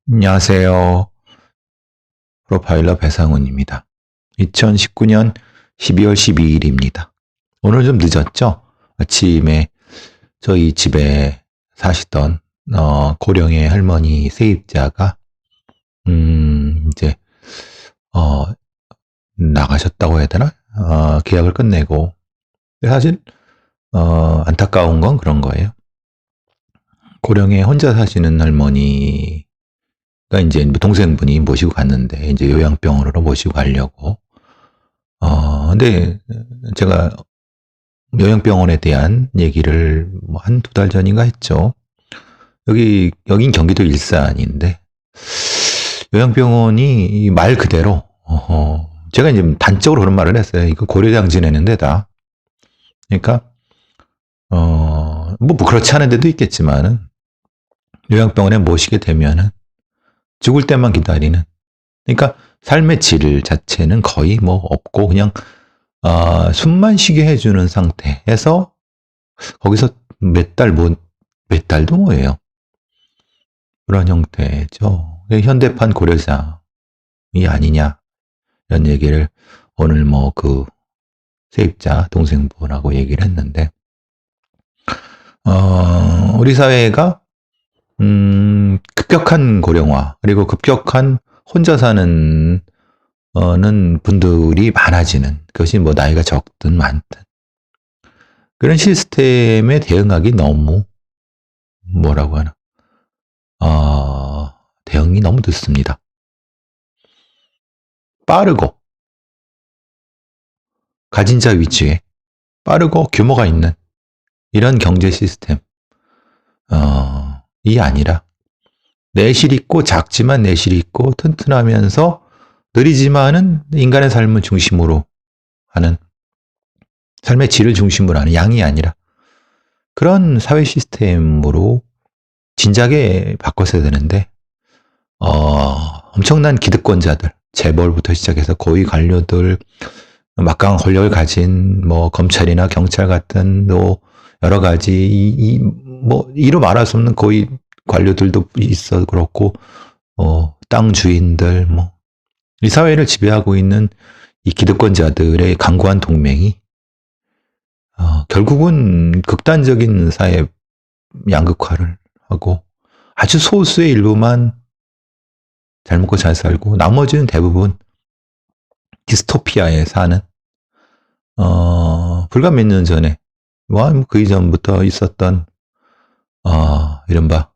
안녕하세요. 프로파일러 배상훈입니다. 2019년 12월 12일입니다. 오늘 좀 늦었죠? 아침에 저희 집에 사시던 고령의 할머니 세입자가 이제 나가셨다고 해야 되나? 계약을 끝내고 사실 안타까운 건 그런 거예요. 고령에 혼자 사시는 할머니 그러니까 이제 동생분이 모시고 갔는데 이제 요양병원으로 모시고 가려고 근데 제가 요양병원에 대한 얘기를 뭐 한 두 달 전인가 했죠. 여긴 경기도 일산인데 요양병원이 말 그대로 제가 이제 단적으로 그런 말을 했어요. 이거 고려장 지내는 데다. 그러니까 뭐 그렇지 않은 데도 있겠지만은 요양병원에 모시게 되면은 죽을 때만 기다리는. 그러니까 삶의 질 자체는 거의 뭐 없고 그냥 숨만 쉬게 해주는 상태에서 거기서 몇 달도 뭐예요. 그런 형태죠. 현대판 고려장이 아니냐 이런 얘기를 오늘 뭐 그 세입자 동생분하고 얘기를 했는데 우리 사회가 급격한 고령화 그리고 급격한 혼자 사는 분들이 많아지는 그것이 뭐 나이가 적든 많든 그런 시스템에 대응하기 너무 뭐라고 하나 대응이 너무 늦습니다. 빠르고 가진 자 위주의 빠르고 규모가 있는 이런 경제 시스템 이 아니라 내실 있고 작지만 내실 있고 튼튼하면서 느리지만은 인간의 삶을 중심으로 하는 삶의 질을 중심으로 하는 양이 아니라 그런 사회 시스템으로 진작에 바꿨어야 되는데 엄청난 기득권자들 재벌부터 시작해서 고위 관료들 막강한 권력을 가진 뭐 검찰이나 경찰 같은 또 여러 가지 뭐 이로 말할 수 없는 고위 관료들도 있어 그렇고 땅 주인들 뭐 이 사회를 지배하고 있는 이 기득권자들의 강고한 동맹이 결국은 극단적인 사회 양극화를 하고 아주 소수의 일부만 잘 먹고 잘 살고 나머지는 대부분 디스토피아에 사는 불과 몇 년 전에 그 이전부터 있었던 이른바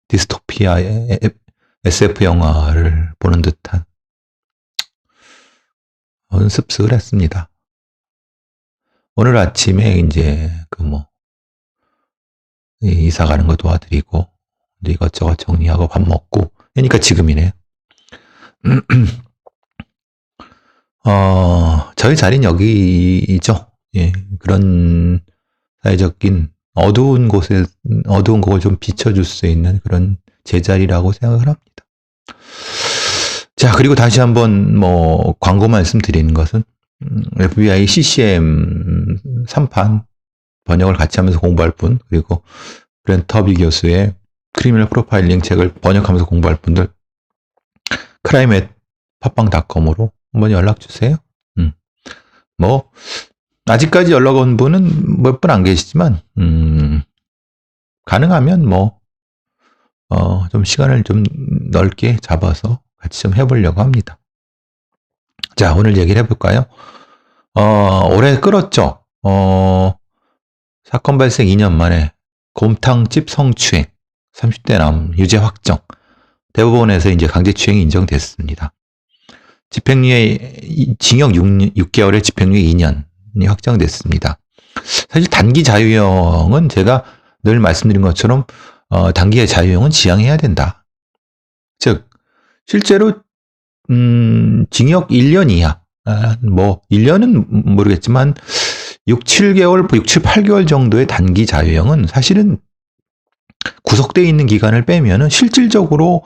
디스토피아의 SF 영화를 보는 듯한 씁쓸했습니다. 오늘 아침에 이제 이사 가는 거 도와드리고 이것저것 정리하고 밥 먹고 그러니까 지금이네요. 저희 자리는 여기죠. 예, 그런 사회적인 어두운 곳을 좀 비춰줄 수 있는 그런 제자리라고 생각을 합니다. 자, 그리고 다시 한번 광고 말씀드리는 것은 FBI CCM 3판 번역을 같이 하면서 공부할 분, 그리고 브렌트 터비 교수의 크리미널 프로파일링 책을 번역하면서 공부할 분들 crime@팟빵.com으로 한번 연락 주세요. 아직까지 연락 온 분은 몇 분 안 계시지만 가능하면 좀 시간을 좀 넓게 잡아서 같이 좀 해보려고 합니다. 자, 오늘 얘기를 해볼까요? 올해 끌었죠. 사건 발생 2년 만에 곰탕집 성추행 30대 남 유죄 확정. 대법원에서 이제 강제추행이 인정됐습니다. 징역 6개월에 집행유예 2년이 확정됐습니다. 사실 단기 자유형은 제가 늘 말씀드린 것처럼 단기의 자유형은 지양해야 된다. 즉 실제로 징역 1년 이하 1년은 모르겠지만 6, 7개월, 6, 7, 8개월 정도의 단기 자유형은 사실은 구속되어 있는 기간을 빼면은 실질적으로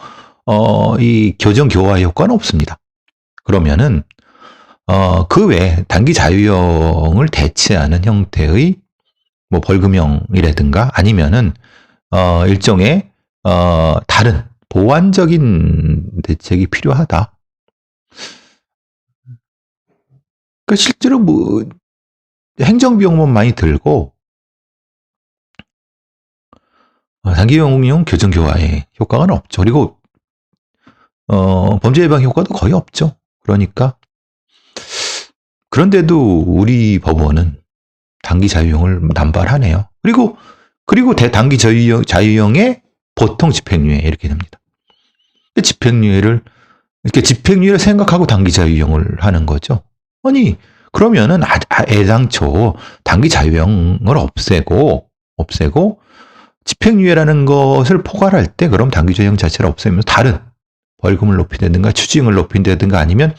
이 교정 교화 효과는 없습니다. 그러면은 그 외에 단기 자유형을 대체하는 형태의 벌금형이라든가 아니면은 일종의 다른 보완적인 대책이 필요하다. 그러니까 실제로 뭐 행정비용만 많이 들고 단기용용 교정교화에 효과가 없죠. 그리고 범죄 예방 효과도 거의 없죠. 그러니까 그런데도 우리 법원은 단기 자유형을 남발하네요. 그리고 대단기 자유형의 보통 집행유예 이렇게 됩니다. 집행유예를 이렇게 집행유예를 생각하고 단기 자유형을 하는 거죠. 아니 그러면은 애당초 단기 자유형을 없애고 집행유예라는 것을 포괄할 때 그럼 단기 자유형 자체를 없애면서 다른 벌금을 높인다든가 추징을 높인다든가 아니면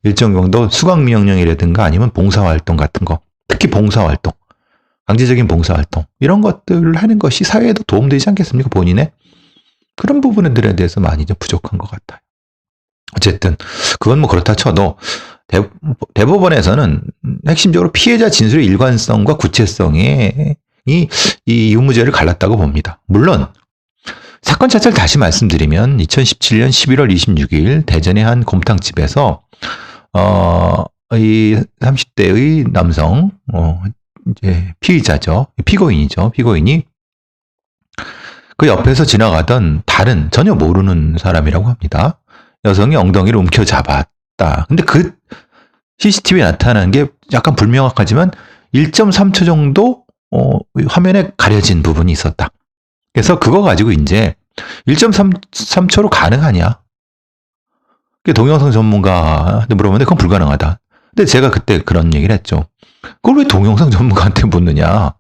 일정 정도 수강명령이라든가 아니면 봉사활동 같은 거, 특히 봉사활동, 강제적인 봉사활동 이런 것들을 하는 것이 사회에도 도움되지 않겠습니까? 본인의 그런 부분들에 대해서 많이 좀 부족한 것 같아요. 어쨌든 그건 뭐 그렇다 쳐도 대법원에서는 핵심적으로 피해자 진술의 일관성과 구체성에 이 유무죄를 갈랐다고 봅니다. 물론 사건 자체를 다시 말씀드리면 2017년 11월 26일 대전의 한 곰탕집에서 이 30대의 남성 이제 피의자죠. 피고인이 그 옆에서 지나가던 다른 전혀 모르는 사람이라고 합니다. 여성이 엉덩이를 움켜잡았다. 근데 그 CCTV에 나타난 게 약간 불명확하지만 1.3초 정도 화면에 가려진 부분이 있었다. 그래서 그거 가지고 이제 1.3초로 가능하냐? 동영상 전문가한테 물어보는데 그건 불가능하다. 근데 제가 그때 그런 얘기를 했죠. 그걸 왜 동영상 전문가한테 묻느냐?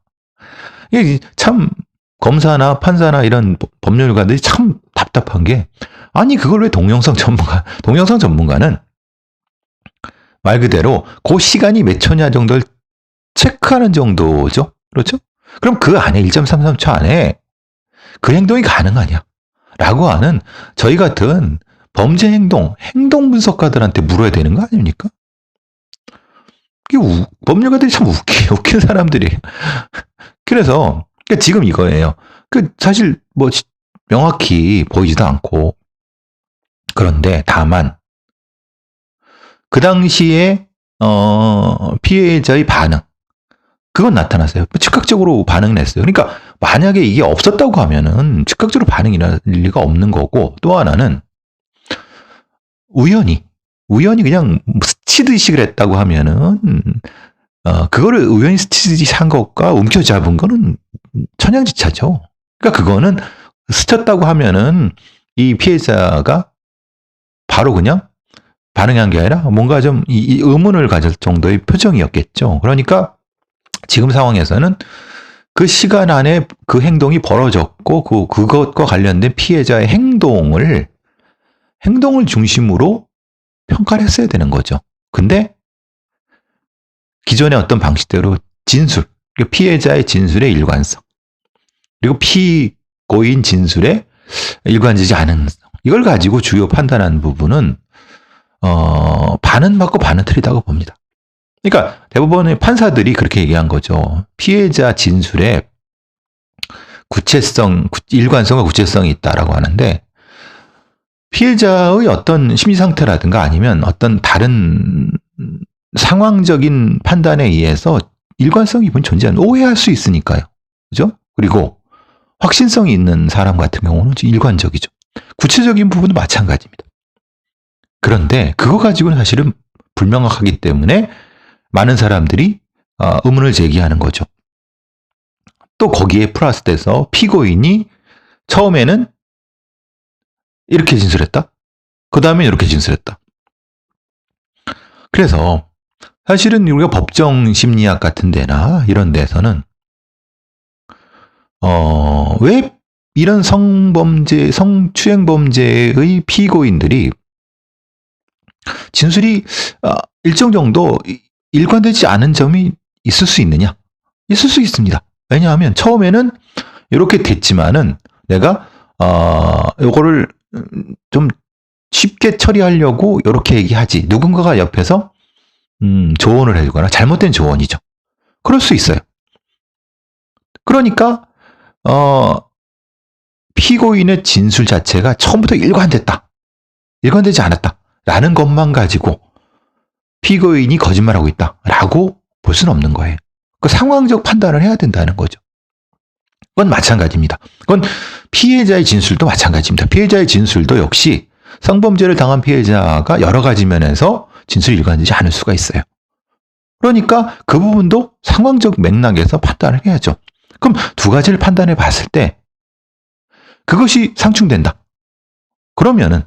이게 참 검사나 판사나 이런 법률가들이 참 답답한 게 아니 그걸 왜 동영상 전문가는 말 그대로 그 시간이 몇 초냐 정도를 체크하는 정도죠. 그렇죠? 그럼 그 안에 1.33초 안에 그 행동이 가능하냐? 라고 하는 저희 같은 범죄 행동 분석가들한테 물어야 되는 거 아닙니까? 법률가들이 참 웃긴 사람들이에요. 그래서 지금 이거예요. 사실 뭐 명확히 보이지도 않고 그런데 다만 그 당시에 피해자의 반응 그건 나타났어요. 즉각적으로 반응을 했어요. 그러니까 만약에 이게 없었다고 하면은 즉각적으로 반응이 날 리가 없는 거고 또 하나는 우연히 그냥 스치듯이 그랬다고 하면은 그거를 우연히 스치듯이 한 것과 움켜잡은 거는 천양지차죠. 그러니까 그거는 스쳤다고 하면은 이 피해자가 바로 그냥 반응한 게 아니라 뭔가 좀 이 의문을 가질 정도의 표정이었겠죠. 그러니까 지금 상황에서는 그 시간 안에 그 행동이 벌어졌고 그것과 관련된 피해자의 행동을 중심으로 평가를 했어야 되는 거죠. 근데 기존의 어떤 방식대로 진술, 피해자의 진술의 일관성, 그리고 피고인 진술의 일관되지 않은 이걸 가지고 주요 판단하는 부분은 반은 맞고 반은 틀리다고 봅니다. 그러니까 대부분의 판사들이 그렇게 얘기한 거죠. 피해자 진술에 일관성과 구체성이 있다라고 하는데 피해자의 어떤 심리 상태라든가 아니면 어떤 다른 상황적인 판단에 의해서 일관성이 존재하는 오해할 수 있으니까요. 그죠? 그리고 확신성이 있는 사람 같은 경우는 일관적이죠. 구체적인 부분도 마찬가지입니다. 그런데 그거 가지고는 사실은 불명확하기 때문에 많은 사람들이 의문을 제기하는 거죠. 또 거기에 플러스돼서 피고인이 처음에는 이렇게 진술했다. 그 다음에 이렇게 진술했다. 그래서 사실은 우리가 법정 심리학 같은 데나 이런 데서는 왜 이런 성추행범죄의 피고인들이 진술이 일정 정도 일관되지 않은 점이 있을 수 있느냐? 있을 수 있습니다. 왜냐하면 처음에는 이렇게 됐지만은 내가 요거를 좀 쉽게 처리하려고 이렇게 얘기하지. 누군가가 옆에서 조언을 해주거나 잘못된 조언이죠. 그럴 수 있어요. 그러니까 피고인의 진술 자체가 처음부터 일관됐다. 일관되지 않았다. 라는 것만 가지고 피고인이 거짓말하고 있다. 라고 볼 수는 없는 거예요. 그 상황적 판단을 해야 된다는 거죠. 그건 마찬가지입니다. 그건 피해자의 진술도 마찬가지입니다. 피해자의 진술도 역시 성범죄를 당한 피해자가 여러 가지 면에서 진술이 일관되지 않을 수가 있어요. 그러니까 그 부분도 상황적 맥락에서 판단을 해야죠. 그럼 두 가지를 판단해 봤을 때 그것이 상충된다. 그러면은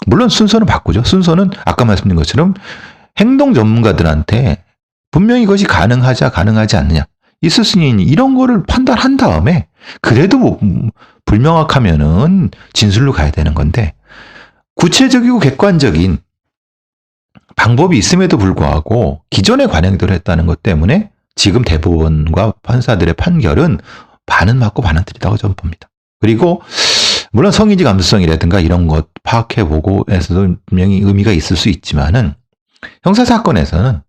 물론 순서는 바꾸죠. 순서는 아까 말씀드린 것처럼 행동 전문가들한테 분명히 이것이 가능하지 않느냐. 있을 수 있는 이런 거를 판단한 다음에 그래도 뭐 불명확하면은 진술로 가야 되는 건데 구체적이고 객관적인 방법이 있음에도 불구하고 기존에 관행대로 했다는 것 때문에 지금 대법원과 판사들의 판결은 반은 맞고 반은 틀리다고 저는 봅니다. 그리고 물론 성인지 감수성이라든가 이런 것 파악해보고 해서도 분명히 의미가 있을 수 있지만은 형사사건에서는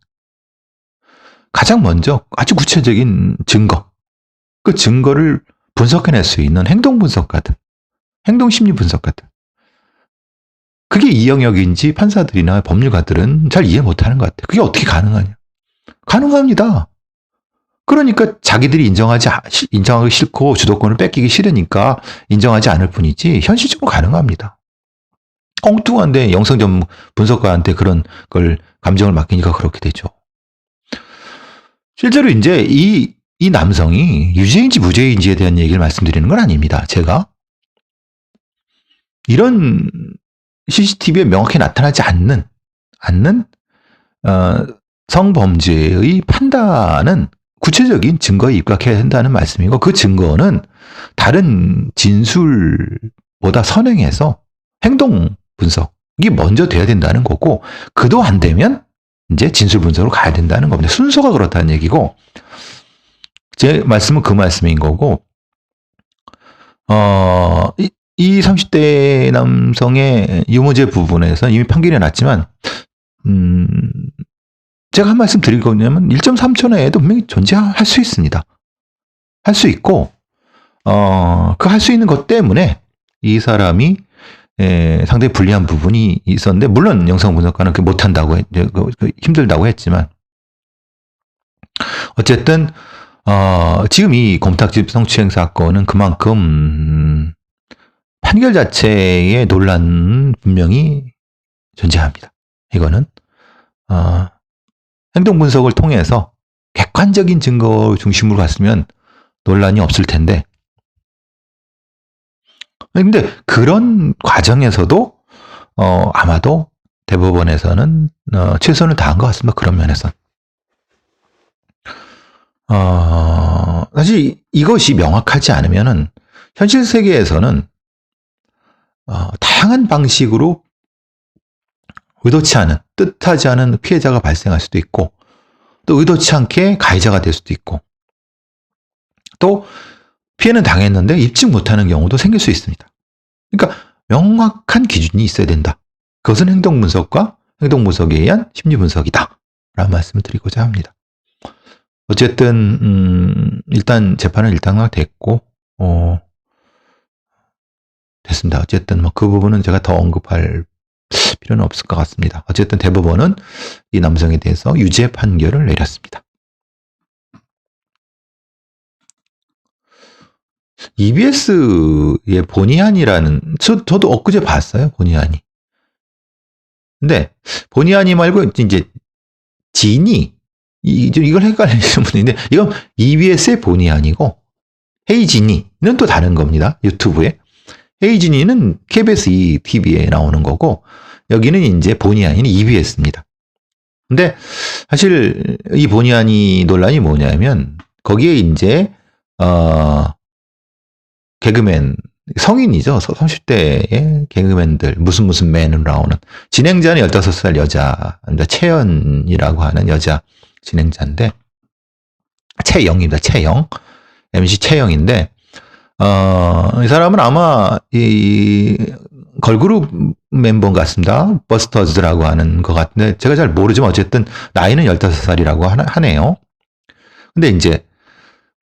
가장 먼저 아주 구체적인 증거, 그 증거를 분석해낼 수 있는 행동분석가들, 행동심리분석가들, 그게 이 영역인지 판사들이나 법률가들은 잘 이해 못하는 것 같아요. 그게 어떻게 가능하냐? 가능합니다. 그러니까 자기들이 인정하기 싫고 주도권을 뺏기기 싫으니까 인정하지 않을 뿐이지 현실적으로 가능합니다. 엉뚱한데 영성 전문 분석가한테 그런 걸 감정을 맡기니까 그렇게 되죠. 실제로 이제 이 남성이 유죄인지 무죄인지에 대한 얘기를 말씀드리는 건 아닙니다. 제가 이런 CCTV에 명확히 나타나지 않는 성범죄의 판단은 구체적인 증거에 입각해야 된다는 말씀이고 그 증거는 다른 진술보다 선행해서 행동 분석이 먼저 돼야 된다는 거고 그도 안 되면 이제 진술 분석으로 가야 된다는 겁니다. 순서가 그렇다는 얘기고 제 말씀은 그 말씀인 거고 이 30대 남성의 유무죄 부분에서 이미 판결이 났지만 제가 한 말씀 드릴 거냐면 1.3초 내에도 분명히 존재할 수 있습니다. 할 수 있고 그 할 수 있는 것 때문에 이 사람이 상당히 불리한 부분이 있었는데 물론 영상분석가는 그 못한다고 힘들다고 했지만 어쨌든 지금 이 곰탕집 성추행 사건은 그만큼 판결 자체의 논란은 분명히 존재합니다. 이거는 행동 분석을 통해서 객관적인 증거 중심으로 갔으면 논란이 없을 텐데 근데 그런 과정에서도 아마도 대법원에서는 최선을 다한 것 같습니다. 그런 면에서 사실 이것이 명확하지 않으면은 현실 세계에서는 다양한 방식으로 의도치 않은 뜻하지 않은 피해자가 발생할 수도 있고 또 의도치 않게 가해자가 될 수도 있고 또 피해는 당했는데 입증 못하는 경우도 생길 수 있습니다. 그러니까 명확한 기준이 있어야 된다. 그것은 행동분석과 행동분석에 의한 심리분석이다. 라는 말씀을 드리고자 합니다. 어쨌든 일단 재판은 일단락됐고 됐습니다. 어쨌든 뭐 그 부분은 제가 더 언급할 필요는 없을 것 같습니다. 어쨌든 대법원은 이 남성에 대해서 유죄 판결을 내렸습니다. EBS의 보니안이라는 저도 엊그제 봤어요. 보니안이. 근데 보니안이 말고 이제 진이 이걸 헷갈리시는 분인데 이건 EBS의 보니안이고 헤이진이는 또 다른 겁니다. 유튜브에. 헤이진이는 KBS TV에 나오는 거고 여기는 이제 보니안이는 EBS입니다. 근데 사실 이 보니안이 논란이 뭐냐면 거기에 이제 개그맨 성인이죠. 30대의 개그맨들 무슨 맨으로 나오는 진행자는 15살 여자 채연이라고 하는 여자 진행자인데 채영입니다. 채영 MC 채영인데 이 사람은 아마 이 걸그룹 멤버 같습니다. 버스터즈라고 하는 것 같은데 제가 잘 모르지만 어쨌든 나이는 15살이라고 하네요. 근데 이제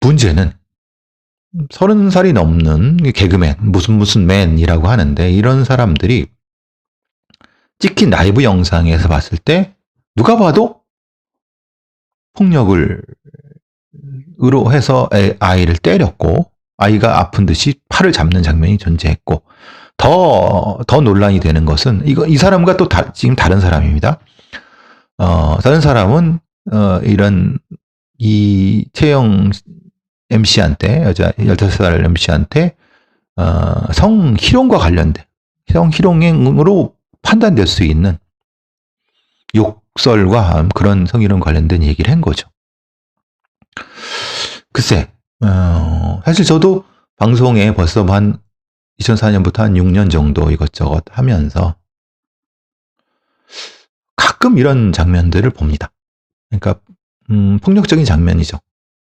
문제는 30살이 넘는 개그맨, 무슨 맨이라고 하는데, 이런 사람들이 찍힌 라이브 영상에서 봤을 때 누가 봐도 폭력을 으로 해서 아이를 때렸고, 아이가 아픈 듯이 팔을 잡는 장면이 존재했고, 더 논란이 되는 것은 이 사람과 또 지금 다른 사람입니다. 다른 사람은 이런 이채영 MC한테, 여자 15살 MC한테 성희롱과 관련된 성희롱으로 판단될 수 있는 욕설과 그런 성희롱 관련된 얘기를 한 거죠. 글쎄, 사실 저도 방송에 벌써 한 2004년부터 한 6년 정도 이것저것 하면서 가끔 이런 장면들을 봅니다. 그러니까 폭력적인 장면이죠.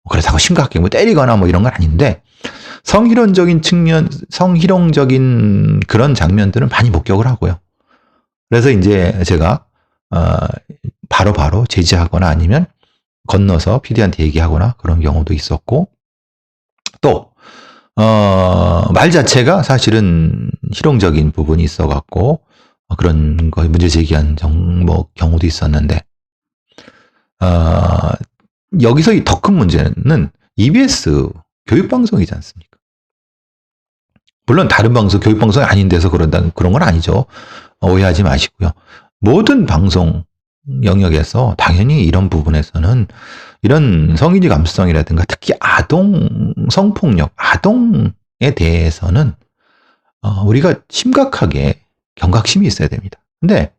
그렇다고 심각하게 뭐 때리거나 뭐 이런 건 아닌데, 성희롱적인 그런 장면들은 많이 목격을 하고요. 그래서 이제 제가 바로 제지하거나 아니면 건너서 PD한테 얘기하거나 그런 경우도 있었고, 또 말 자체가 사실은 희롱적인 부분이 있어갖고 그런 거 문제 제기한 경우도 있었는데, 여기서 더 큰 문제는 EBS 교육방송이지 않습니까? 물론 다른 방송, 교육방송이 아닌 데서 그런 건 아니죠. 오해하지 마시고요. 모든 방송 영역에서 당연히 이런 부분에서는 이런 성인지 감수성이라든가 특히 아동 성폭력, 아동에 대해서는 우리가 심각하게 경각심이 있어야 됩니다. 근데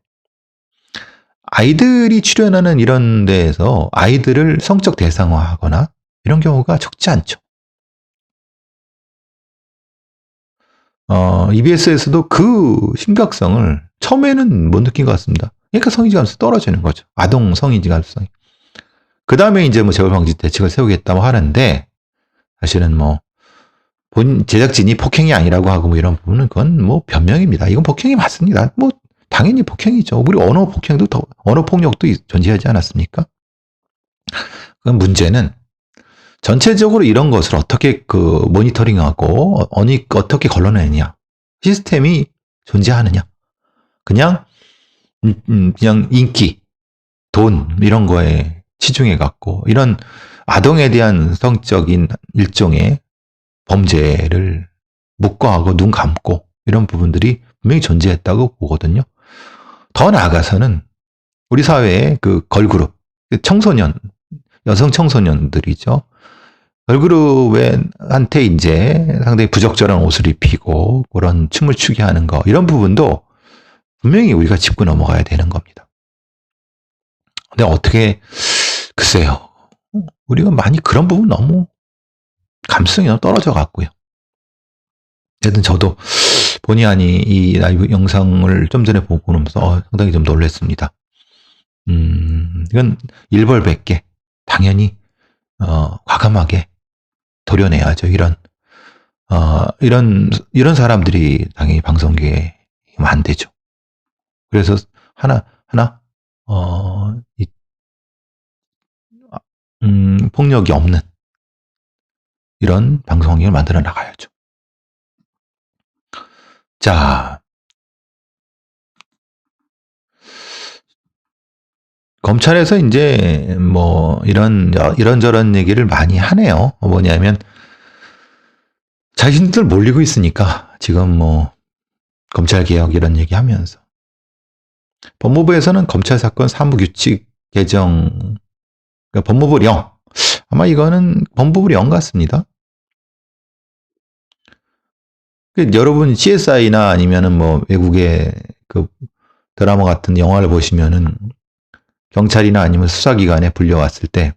아이들이 출연하는 이런 데에서 아이들을 성적 대상화하거나 이런 경우가 적지 않죠. EBS에서도 그 심각성을 처음에는 못 느낀 것 같습니다. 그러니까 성인지 감수성이 떨어지는 거죠. 아동 성인지 감수성이. 그 다음에 이제 뭐 재벌 방지 대책을 세우겠다고 하는데, 사실은 뭐 제작진이 폭행이 아니라고 하고 뭐 이런 부분은 그건 뭐 변명입니다. 이건 폭행이 맞습니다. 뭐 당연히 폭행이죠. 우리 언어 폭력도 존재하지 않았습니까? 그 문제는 전체적으로 이런 것을 어떻게 모니터링하고 어떻게 걸러내느냐, 시스템이 존재하느냐. 그냥 인기, 돈 이런 거에 치중해 갖고 이런 아동에 대한 성적인 일종의 범죄를 묵과하고 눈 감고 이런 부분들이 분명히 존재했다고 보거든요. 더 나아가서는 우리 사회의 그 걸그룹, 여성 청소년들이죠. 걸그룹한테 이제 상당히 부적절한 옷을 입히고 그런 춤을 추게 하는 거, 이런 부분도 분명히 우리가 짚고 넘어가야 되는 겁니다. 근데 어떻게, 글쎄요. 우리가 많이 그런 부분 너무 감수성이 너무 떨어져 갖고요. 어쨌든 저도 본의 아니 이 라이브 영상을 좀 전에 보고 나면서 상당히 좀 놀랐습니다. 이건 일벌백계 당연히 과감하게 도려내야죠. 이런 사람들이 당연히 방송계에 안 되죠. 그래서 하나 폭력이 없는 이런 방송을 만들어 나가야죠. 자, 검찰에서 이제 뭐 이런저런 얘기를 많이 하네요. 뭐냐면 자신들 몰리고 있으니까 지금 뭐 검찰 개혁 이런 얘기하면서, 법무부에서는 검찰 사건 사무규칙 개정, 그러니까 법무부령, 아마 이거는 법무부령 같습니다. 여러분 CSI나 아니면은 뭐 외국의 그 드라마 같은 영화를 보시면은 경찰이나 아니면 수사기관에 불려왔을 때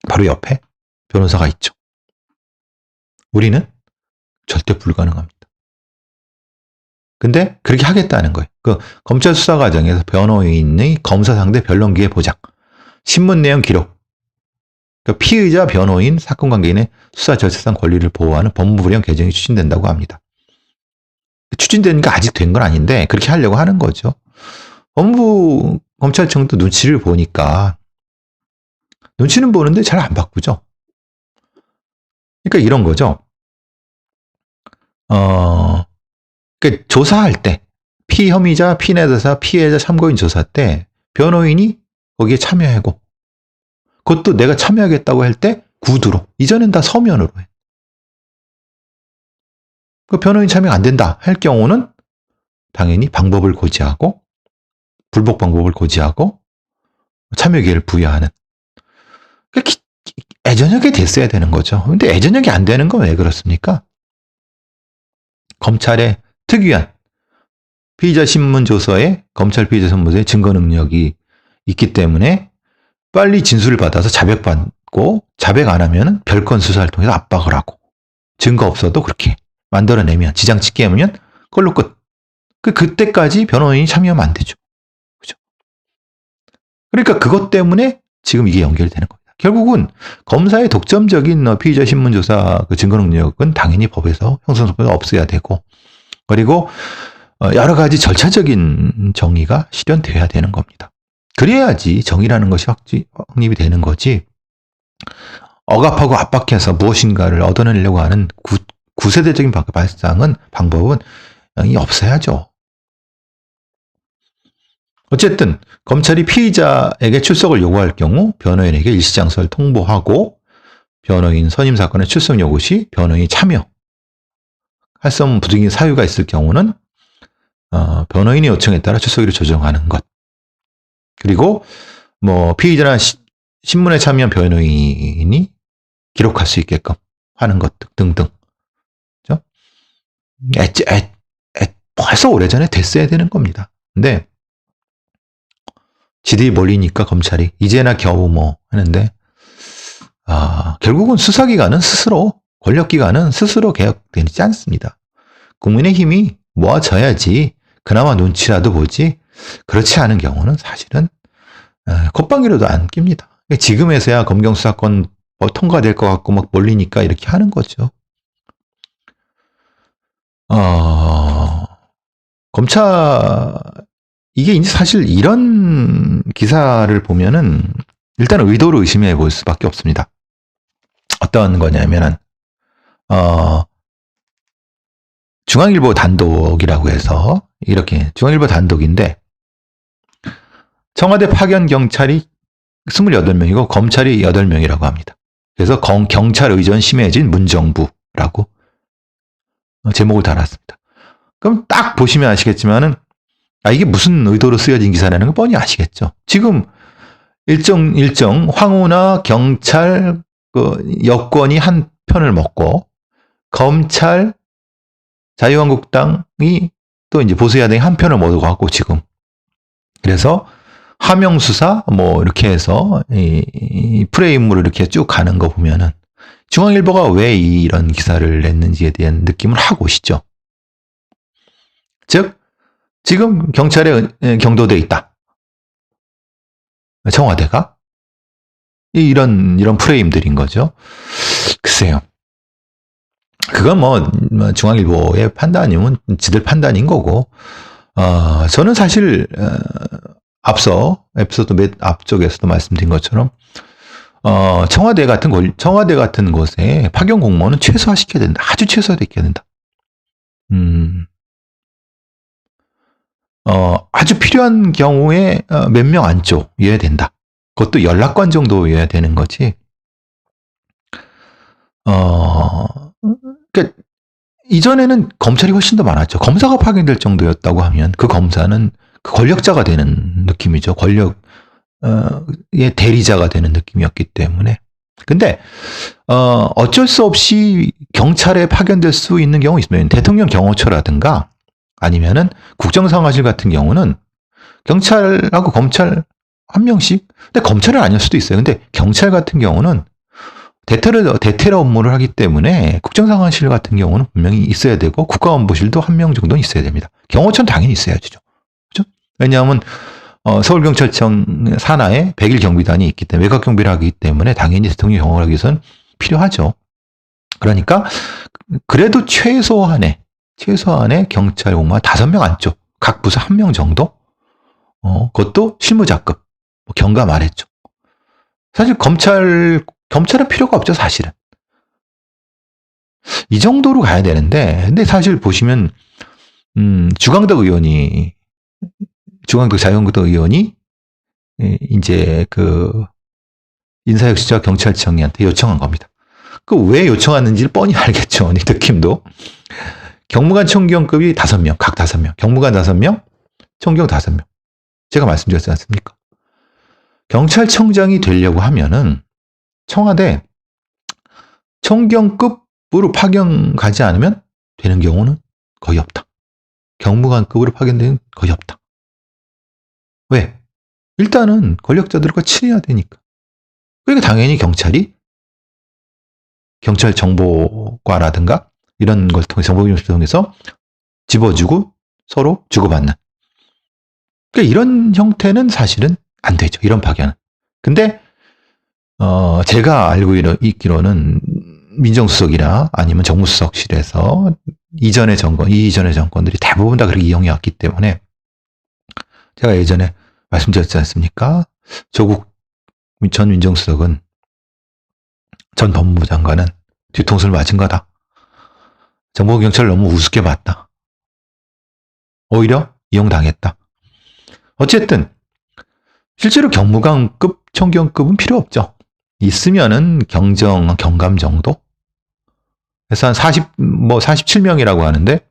바로 옆에 변호사가 있죠. 우리는 절대 불가능합니다. 근데 그렇게 하겠다는 거예요. 그 검찰 수사 과정에서 변호인의 검사 상대 변론 기회 보장, 신문 내용 기록, 그러니까 피의자, 변호인, 사건 관계인의 수사 절차상 권리를 보호하는 법무부령 개정이 추진된다고 합니다. 추진되니까 아직 된 건 아닌데 그렇게 하려고 하는 거죠. 법무부 검찰청도 눈치를 보니까, 눈치는 보는데 잘 안 바꾸죠. 그러니까 이런 거죠. 조사할 때, 피혐의자, 피내대사, 피해자, 참고인 조사 때 변호인이 거기에 참여하고, 그것도 내가 참여하겠다고 할 때 구두로, 이전엔 다 서면으로 해. 그 변호인 참여 안 된다 할 경우는 당연히 방법을 고지하고, 불복 방법을 고지하고 참여 기회를 부여하는. 애저녁에 됐어야 되는 거죠. 근데 애저녁이 안 되는 건 왜 그렇습니까? 검찰의 특유한 피의자 신문 조서에 검찰 피의자 신문조서에 증거 능력이 있기 때문에 빨리 진술을 받아서 자백받고, 자백 안 하면 별건 수사를 통해서 압박을 하고, 증거 없어도 그렇게 만들어내면, 지장 찍게 하면 그걸로 끝. 그때까지 변호인이 참여하면 안 되죠. 그죠? 그러니까 그것 때문에 지금 이게 연결이 되는 겁니다. 결국은 검사의 독점적인 피의자 신문조사 그 증거 능력은 당연히 법에서, 형사소송법에서 없어야 되고, 그리고 여러 가지 절차적인 정의가 실현돼야 되는 겁니다. 그래야지 정의라는 것이 확립이 되는 거지, 억압하고 압박해서 무엇인가를 얻어내려고 하는 구세대적인 방법은 없어야죠. 어쨌든 검찰이 피의자에게 출석을 요구할 경우 변호인에게 일시장소를 통보하고, 변호인 선임 사건의 출석 요구 시 변호인이 참여 할 수 없는 부득이한 사유가 있을 경우는 변호인의 요청에 따라 출석일을 조정하는 것. 그리고 피의자나 신문에 참여한 변호인이 기록할 수 있게끔 하는 것 등등. 그렇죠? 벌써 오래전에 됐어야 되는 겁니다. 근데 지들이 몰리니까 검찰이 이제나 겨우 하는데, 결국은 수사기관은 스스로, 권력기관은 스스로 개혁되지 않습니다. 국민의힘이 모아져야지 그나마 눈치라도 보지, 그렇지 않은 경우는 사실은 콧방귀로도 안 낍니다. 지금에서야 검경수사권 통과될 것 같고 막 몰리니까 이렇게 하는 거죠. 검찰, 이게 이제 사실 이런 기사를 보면은 일단 의도를 의심해 볼 수밖에 없습니다. 어떤 거냐면은, 중앙일보 단독이라고 해서, 이렇게 중앙일보 단독인데, 청와대 파견 경찰이 28명이고 검찰이 8명이라고 합니다. 그래서 경찰 의전 심해진 문정부라고 제목을 달았습니다. 그럼 딱 보시면 아시겠지만은, 이게 무슨 의도로 쓰여진 기사라는 걸 뻔히 아시겠죠. 지금 일정 황우나 경찰 여권이 한 편을 먹고, 검찰, 자유한국당이 또 이제 보수야당이 한 편을 먹어갖고 지금, 그래서 하명 수사 이렇게 해서 이 프레임으로 이렇게 쭉 가는 거 보면은 중앙일보가 왜 이런 기사를 냈는지에 대한 느낌을 하고 오시죠. 즉 지금 경찰에 경도돼 있다, 청와대가, 이런 프레임들인 거죠. 글쎄요. 그건 중앙일보의 판단이면 지들 판단인 거고, 저는 사실 앞서 에피소드 몇 앞쪽에서도 말씀드린 것처럼 청와대 같은 곳에 파견 공무원은 최소화시켜야 된다. 아주 최소화시켜야 된다. 아주 필요한 경우에 몇 명 안쪽이어야 된다. 그것도 연락관 정도여야 되는 거지. 그러니까 이전에는 검찰이 훨씬 더 많았죠. 검사가 파견될 정도였다고 하면 그 검사는 그 권력자가 되는 느낌이죠. 권력의 대리자가 되는 느낌이었기 때문에. 근데 어쩔 수 없이 경찰에 파견될 수 있는 경우 있으면, 대통령 경호처라든가 아니면은 국정상황실 같은 경우는 경찰하고 검찰 한 명씩, 근데 검찰은 아닐 수도 있어요. 근데 경찰 같은 경우는 대테러 업무를 하기 때문에 국정상황실 같은 경우는 분명히 있어야 되고, 국가안보실도 한 명 정도는 있어야 됩니다. 경호처는 당연히 있어야죠. 그죠? 왜냐하면 서울경찰청 산하에 100일 경비단이 있기 때문에, 외곽 경비를 하기 때문에 당연히 대통령 경호를 하기 위해서는 필요하죠. 그러니까 그래도 최소한의 경찰 공무원 5명 안쪽, 각 부서 1명 정도, 그것도 실무자급, 경감 아래쪽. 사실 검찰은 필요가 없죠, 사실은. 이 정도로 가야 되는데, 근데 사실 보시면, 주광덕 자유한국당 의원이, 이제 인사혁신처 경찰청한테 요청한 겁니다. 왜 요청하는지를 뻔히 알겠죠. 느낌도. 경무관 총경급이 5명, 각 5명. 경무관 5명, 총경 5명. 제가 말씀드렸지 않습니까? 경찰청장이 되려고 하면은 청와대 총경급으로 파견 가지 않으면 되는 경우는 거의 없다. 경무관급으로 파견되는 거의 없다. 왜? 일단은 권력자들과 친해야 되니까. 그러니까 당연히 경찰이 경찰 정보과라든가 이런 걸 통해서 정보교육을 통해서 집어주고 서로 주고받는. 그러니까 이런 형태는 사실은 안 되죠. 이런 파견은. 근데 제가 알고 있기로는 민정수석이나 아니면 정무수석실에서 이전의 정권들이 대부분 다 그렇게 이용해 왔기 때문에 제가 예전에 말씀드렸지 않습니까? 조국 전 민정수석은 전 법무부 장관은 뒤통수를 맞은 거다. 정보경찰을 너무 우습게 봤다. 오히려 이용당했다. 어쨌든 실제로 경무관급, 총경급은 필요 없죠. 있으면은 경감 정도? 그래서 한 47명이라고 하는데,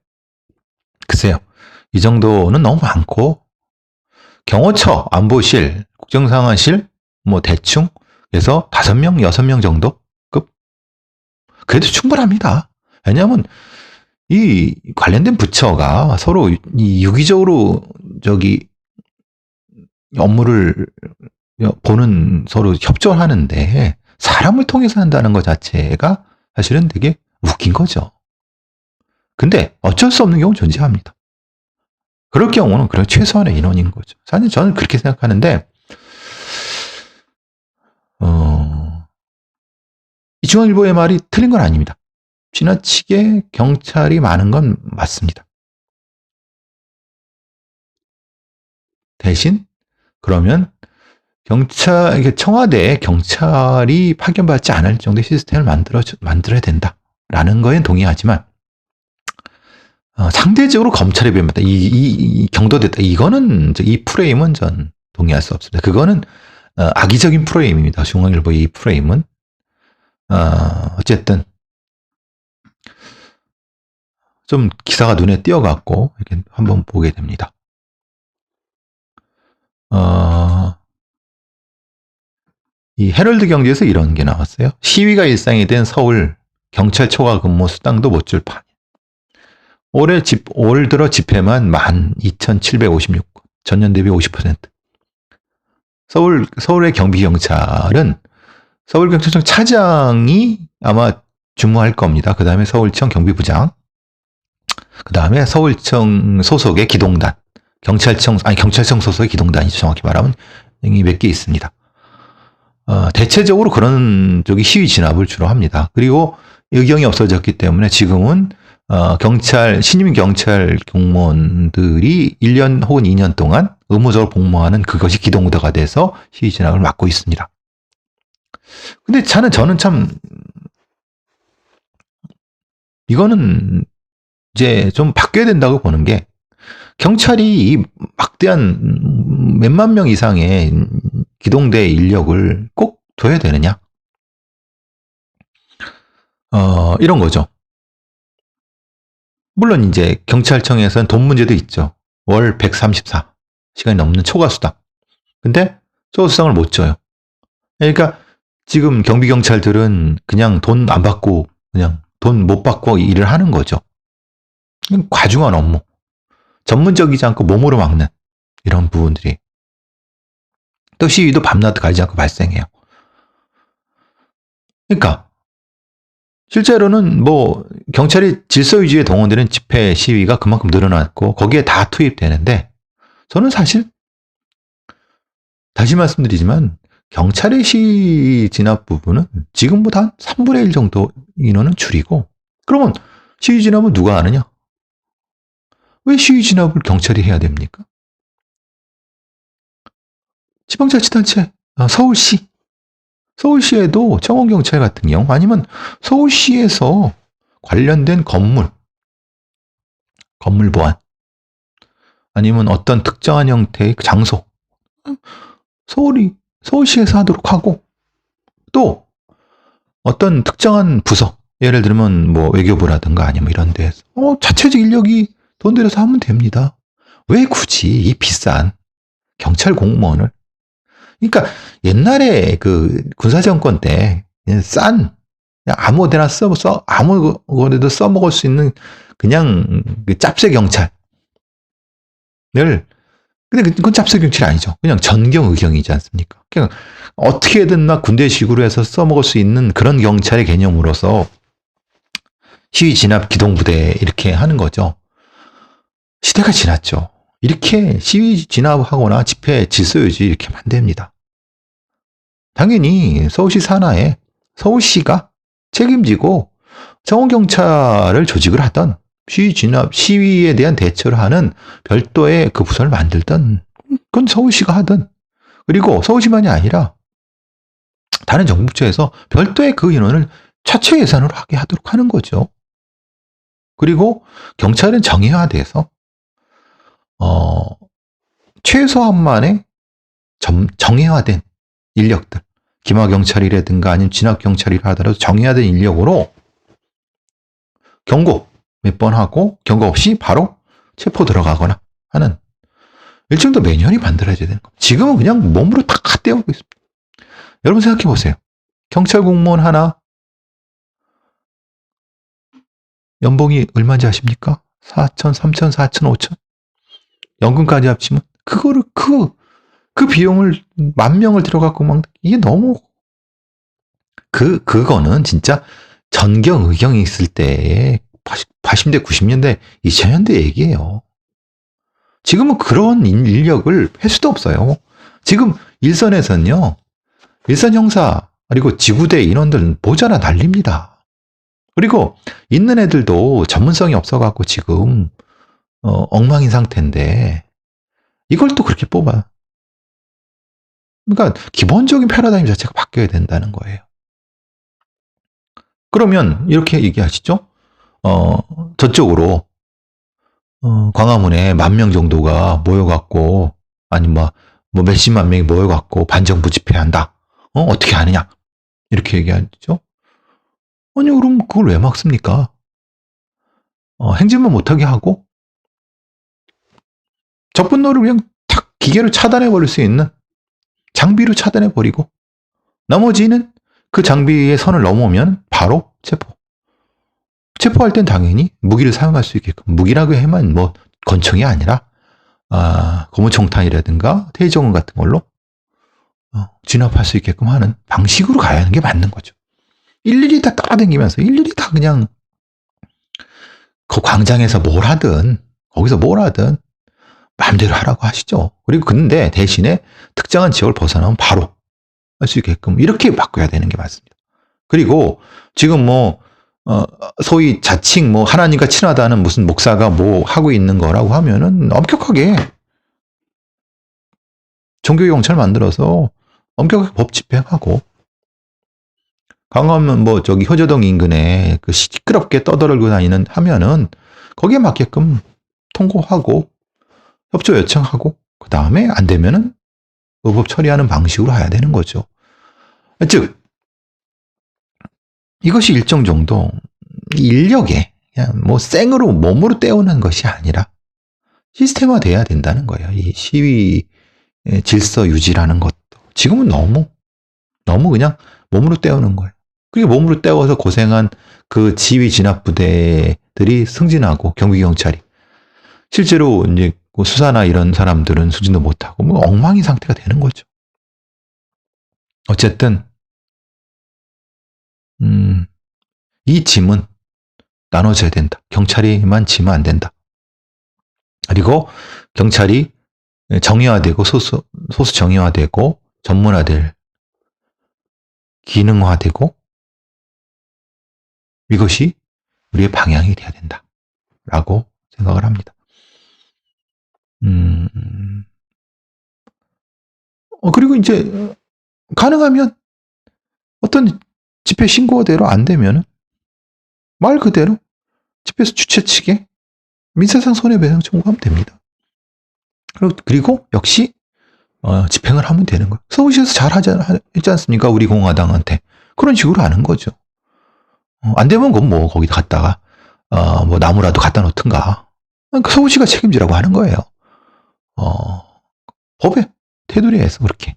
글쎄요. 이 정도는 너무 많고, 경호처, 안보실, 국정상황실, 대충, 그래서 5명, 6명 정도 급? 그래도 충분합니다. 왜냐하면, 이 관련된 부처가 서로 유기적으로 업무를 보는 서로 협조하는데 사람을 통해서 한다는 것 자체가 사실은 되게 웃긴 거죠. 근데 어쩔 수 없는 경우 존재합니다. 그럴 경우는 그런 최소한의 인원인 거죠. 사실 저는 그렇게 생각하는데 이 중앙일보의 말이 틀린 건 아닙니다. 지나치게 경찰이 많은 건 맞습니다. 대신 그러면 청와대에 경찰이 파견받지 않을 정도의 시스템을 만들어야 된다라는 거엔 동의하지만 상대적으로 검찰에 비하면 이 경도됐다. 이거는 이 프레임은 전 동의할 수 없습니다. 그거는 악의적인 프레임입니다. 중앙일보의 이 프레임은 어쨌든 좀 기사가 눈에 띄어갖고 이렇게 한번 보게 됩니다. 이 헤럴드 경제에서 이런 게 나왔어요. 시위가 일상이 된 서울 경찰 초과 근무 수당도 못 줄 판. 올 들어 집회만 12,756건, 전년 대비 50%. 서울의 경비경찰은 서울경찰청 차장이 아마 주무할 겁니다. 그 다음에 서울청 경비부장, 그 다음에 서울청 소속의 기동단, 경찰청 소속의 기동단이죠. 정확히 말하면 몇 개 있습니다. 대체적으로 그런 시위 진압을 주로 합니다. 그리고 의경이 없어졌기 때문에 지금은 신임 경찰 공무원들이 1년 혹은 2년 동안 의무적으로 복무하는 그것이 기동대가 돼서 시위 진압을 막고 있습니다. 근데 저는 참 이거는 이제 좀 바뀌어야 된다고 보는 게 경찰이 이 막대한 몇만 명 이상의 기동대 인력을 꼭 둬야 되느냐? 이런 거죠. 물론 이제 경찰청에서는 돈 문제도 있죠. 월 134시간이 넘는 초과수당. 근데 초과수당을 못 줘요. 그러니까 지금 경비경찰들은 그냥 돈 안 받고 그냥 돈 못 받고 일을 하는 거죠. 과중한 업무. 전문적이지 않고 몸으로 막는 이런 부분들이. 또 시위도 밤낮 가리지 않고 발생해요. 그러니까 실제로는 경찰이 질서 유지에 동원되는 집회 시위가 그만큼 늘어났고 거기에 다 투입되는데 저는 사실 다시 말씀드리지만 경찰의 시위 진압 부분은 지금보다 한 3분의 1 정도 인원은 줄이고 그러면 시위 진압은 누가 하느냐? 왜 시위 진압을 경찰이 해야 됩니까? 지방자치단체, 서울시에도 청원경찰 같은 경우 아니면 서울시에서 관련된 건물 보안, 아니면 어떤 특정한 형태의 장소, 서울시에서 하도록 하고, 또 어떤 특정한 부서, 예를 들면 뭐 외교부라든가 아니면 이런 데서 자체적 인력이 돈 들여서 하면 됩니다. 왜 굳이 이 비싼 경찰 공무원을, 그러니까 옛날에 그 군사정권 때 싼 아무 데나 아무 거에도 써먹을 수 있는 그냥 그 짭새 경찰을, 근데 그건 짭새 경찰이 아니죠. 그냥 전경의경이지 않습니까? 그냥 어떻게든 막 군대식으로 해서 써먹을 수 있는 그런 경찰의 개념으로서 시위 진압 기동부대 이렇게 하는 거죠. 시대가 지났죠. 이렇게 시위 진압하거나 집회 질서 유지 이렇게 하면 안 됩니다. 당연히 서울시 산하에 서울시가 책임지고 정원경찰을 조직을 하던, 시위 진압, 시위에 대한 대처를 하는 별도의 그 부서를 만들던, 그건 서울시가 하든, 그리고 서울시만이 아니라 다른 정부처에서 별도의 그 인원을 차체 예산으로 하게 하도록 하는 거죠. 그리고 경찰은 정예화돼서 최소한만의 정예화된 인력들, 기마경찰이라든가 아니면 진압경찰이라 하더라도 정예화된 인력으로 경고 몇 번 하고 경고 없이 바로 체포 들어가거나 하는 일정도 매뉴얼이 만들어져야 되는 겁니다. 지금은 그냥 몸으로 탁 떼어오고 있습니다. 여러분 생각해 보세요. 경찰 공무원 하나 연봉이 얼마인지 아십니까? 4천, 3천, 4천, 5천. 연금까지 합치면 그거를 그 비용을 10,000명을 들어갖고 막 이게 너무, 그거는 진짜 전경의경이 있을 때 80대 90년대 2000년대 얘기예요. 지금은 그런 인력을 할 수도 없어요. 지금 일선에서는요, 일선 형사 그리고 지구대 인원들 모자라 난립니다. 그리고 있는 애들도 전문성이 없어갖고 지금 엉망인 상태인데 이걸 또 그렇게 뽑아. 그러니까 기본적인 패러다임 자체가 바뀌어야 된다는 거예요. 그러면 이렇게 얘기하시죠. 저쪽으로 광화문에 10,000명 정도가 모여갖고, 아니 뭐 몇십만 명이 모여갖고 반정부 집회한다. 어떻게 하느냐? 이렇게 얘기하죠. 아니 그럼 그걸 왜 막습니까? 행진만 못하게 하고 적분노를 그냥 탁 기계로 차단해버릴 수 있는, 장비로 차단해버리고, 나머지는 그 장비의 선을 넘으면 바로 체포. 체포할 땐 당연히 무기를 사용할 수 있게끔, 무기라고 해만 뭐 권총이 아니라 고무총탄이라든가 테이저건 같은 걸로 진압할 수 있게끔 하는 방식으로 가야 하는 게 맞는 거죠. 일일이 다 따라다니면서 일일이 다 그냥 그 광장에서 뭘 하든 거기서 뭘 하든 마음대로 하라고 하시죠. 그리고 근데 대신에 특정한 지역을 벗어나면 바로 할 수 있게끔 이렇게 바꿔야 되는 게 맞습니다. 그리고 지금 뭐 소위 자칭 뭐 하나님과 친하다는 무슨 목사가 뭐 하고 있는 거라고 하면은 엄격하게 종교경찰 만들어서 엄격하게 법 집행하고, 강화하면 뭐 저기 효저동 인근에 그 시끄럽게 떠들고 다니는 하면은 거기에 맞게끔 통고하고 협조 요청하고 그 다음에 안 되면은 의법 처리하는 방식으로 해야 되는 거죠. 즉 이것이 일정 정도 인력에 그냥 뭐 생으로 몸으로 때우는 것이 아니라 시스템화돼야 된다는 거예요. 이 시위 질서 유지라는 것도 지금은 너무 그냥 몸으로 때우는 거예요. 그게 몸으로 때워서 고생한 그 지휘 진압 부대들이 승진하고 경비경찰이 실제로 이제 수사나 이런 사람들은 수진도 못하고 뭐 엉망인 상태가 되는 거죠. 어쨌든 이 짐은 나눠져야 된다. 경찰이만 지면 안 된다. 그리고 경찰이 정의화되고 소수 정의화되고 전문화될, 기능화되고, 이것이 우리의 방향이 돼야 된다라고 생각을 합니다. 그리고 이제 가능하면 어떤 집회 신고대로 안 되면은 말 그대로 집회에서 주최 측에 민사상 손해배상 청구하면 됩니다. 그리고 역시 집행을 하면 되는 거예요. 서울시에서 잘 했지 않습니까? 우리 공화당한테. 그런 식으로 하는 거죠. 안 되면 그건 뭐 거기다 갖다가 뭐 나무라도 갖다 놓든가. 그러니까 서울시가 책임지라고 하는 거예요. 법에 테두리에서 그렇게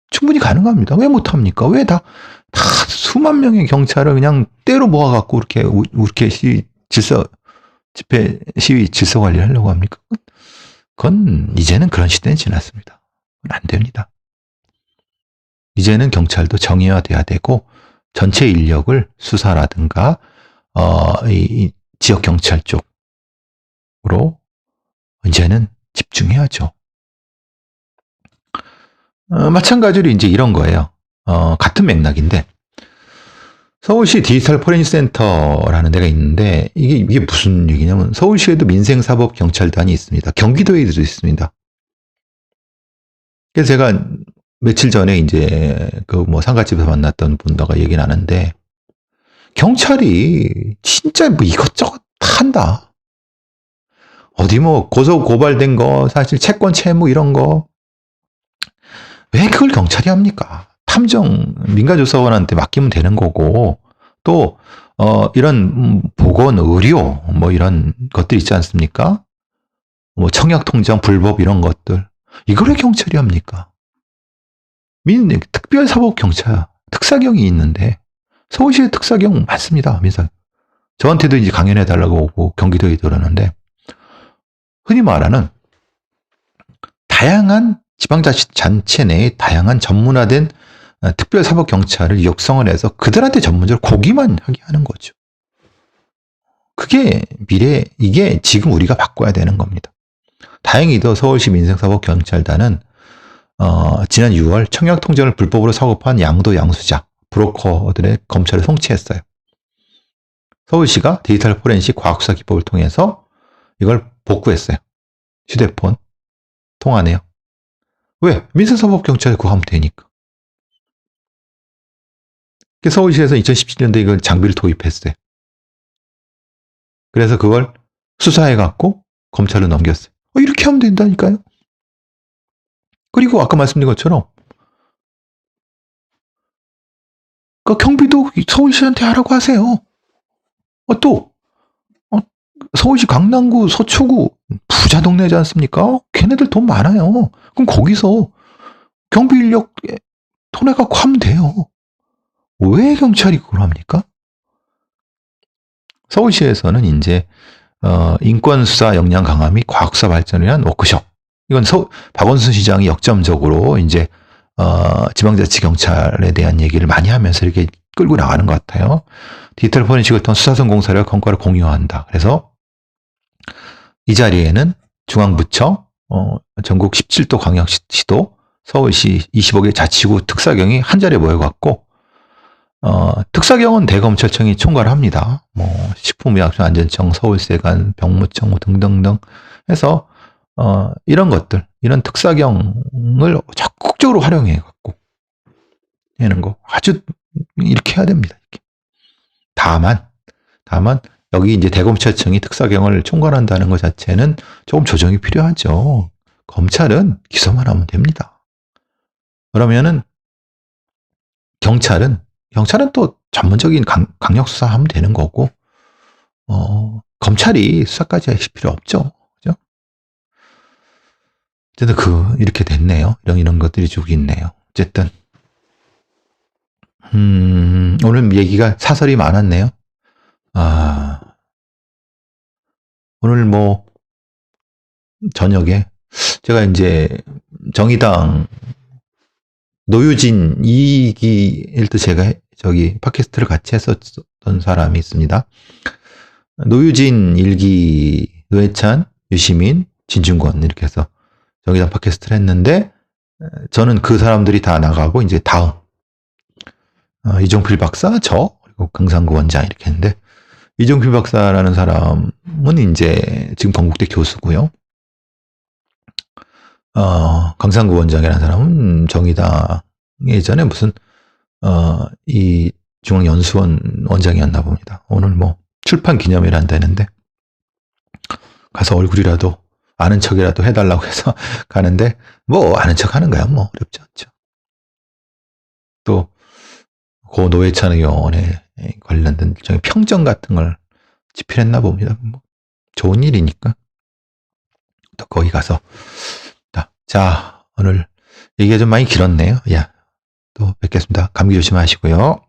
충분히 가능합니다. 왜 못합니까? 왜 다 수만 명의 경찰을 그냥 때로 모아갖고 이렇게 집회 시위 질서 관리를 하려고 합니까? 그건 이제는 그런 시대는 지났습니다. 안 됩니다. 이제는 경찰도 정의화돼야 되고 전체 인력을 수사라든가 이 지역 경찰 쪽으로 이제는 집중해야죠. 마찬가지로 이제 이런 거예요. 같은 맥락인데 서울시 디지털 포렌식 센터라는 데가 있는데 이게 무슨 얘기냐면 서울시에도 민생사법경찰단이 있습니다. 경기도에도 있습니다. 그래서 제가 며칠 전에 이제 그 뭐 상가집에서 만났던 분들과 얘기 나는데 경찰이 진짜 뭐 이것저것 다 한다. 어디 뭐 고발된 거 사실 채권 채무 이런 거 왜 그걸 경찰이 합니까? 탐정 민가조사원한테 맡기면 되는 거고 또 이런 보건 의료 뭐 이런 것들 있지 않습니까? 뭐 청약 통장 불법 이런 것들 이걸 왜 경찰이 합니까? 특별사법경찰 특사경이 있는데 서울시에 특사경 많습니다. 민사 저한테도 이제 강연해 달라고 오고 경기도에 그러는데 흔히 말하는 다양한 지방자치단체 내에 다양한 전문화된 특별사법경찰을 육성을 해서 그들한테 전문적으로 고기만 하게 하는 거죠. 그게 이게 지금 우리가 바꿔야 되는 겁니다. 다행히도 서울시 민생사법경찰단은 지난 6월 청약통장을 불법으로 사고판 양도 양수자, 브로커들의 검찰을 송치했어요. 서울시가 디지털 포렌식 과학수사 기법을 통해서 이걸 복구했어요. 휴대폰 통화네요. 왜? 민생사법경찰에 그거 하면 되니까. 서울시에서 2017년도에 이걸 장비를 도입했어요. 그래서 그걸 수사해갖고 검찰로 넘겼어요. 이렇게 하면 된다니까요. 그리고 아까 말씀드린 것처럼 그 경비도 서울시한테 하라고 하세요. 또 서울시 강남구 서초구 부자 동네지 않습니까? 걔네들 돈 많아요. 그럼 거기서 경비 인력 토내갖고 하면 돼요. 왜 경찰이 그걸 합니까? 서울시에서는 이제 인권수사 역량 강화 및 과학수사 발전을 위한 워크숍. 이건 박원순 시장이 역점적으로 이제 지방자치 경찰에 대한 얘기를 많이 하면서 이렇게 끌고 나가는 것 같아요. 디지털 포렌식을 통한 수사성 공사를 성과를 공유한다. 그래서 이 자리에는 중앙부처, 전국 17도 광역시도, 서울시 25개 자치구 특사경이 한 자리에 모여갖고 특사경은 대검찰청이 총괄을 합니다. 뭐 식품의약품안전청, 서울세관, 병무청 뭐 등등등 해서 이런 것들, 이런 특사경을 적극적으로 활용해 갖고 하는 거 아주 이렇게 해야 됩니다. 이렇게. 다만 여기 이제 대검찰청이 특사경을 총괄한다는 것 자체는 조금 조정이 필요하죠. 검찰은 기소만 하면 됩니다. 그러면은 경찰은 또 전문적인 강력 수사하면 되는 거고 검찰이 수사까지 하실 필요 없죠. 그죠? 어쨌든 이렇게 됐네요. 이런 것들이 쭉 있네요. 어쨌든 오늘 얘기가 사설이 많았네요. 오늘 뭐 저녁에 제가 이제 정의당 노유진 2기 때 제가 저기 팟캐스트를 같이 했었던 사람이 있습니다. 노유진 1기, 노회찬, 유시민, 진중권 이렇게 해서 정의당 팟캐스트를 했는데 저는 그 사람들이 다 나가고 이제 다음 이종필 박사, 저 그리고 강상구 원장 이렇게 했는데 이종필 박사라는 사람은 이제 지금 건국대 교수고요. 강상구 원장이라는 사람은 정의당 예전에 무슨 이 중앙연수원 원장이었나 봅니다. 오늘 뭐 출판 기념회를 한다는데 가서 얼굴이라도 아는 척이라도 해달라고 해서 가는데 뭐 아는 척 하는 거야. 뭐 어렵지 않죠. 또 고 노회찬 의원에 관련된 일종의 평정 같은 걸 집필했나 봅니다. 뭐 좋은 일이니까 또 거기 가서 자 오늘 얘기가 좀 많이 길었네요. 야, 또 뵙겠습니다. 감기 조심하시고요.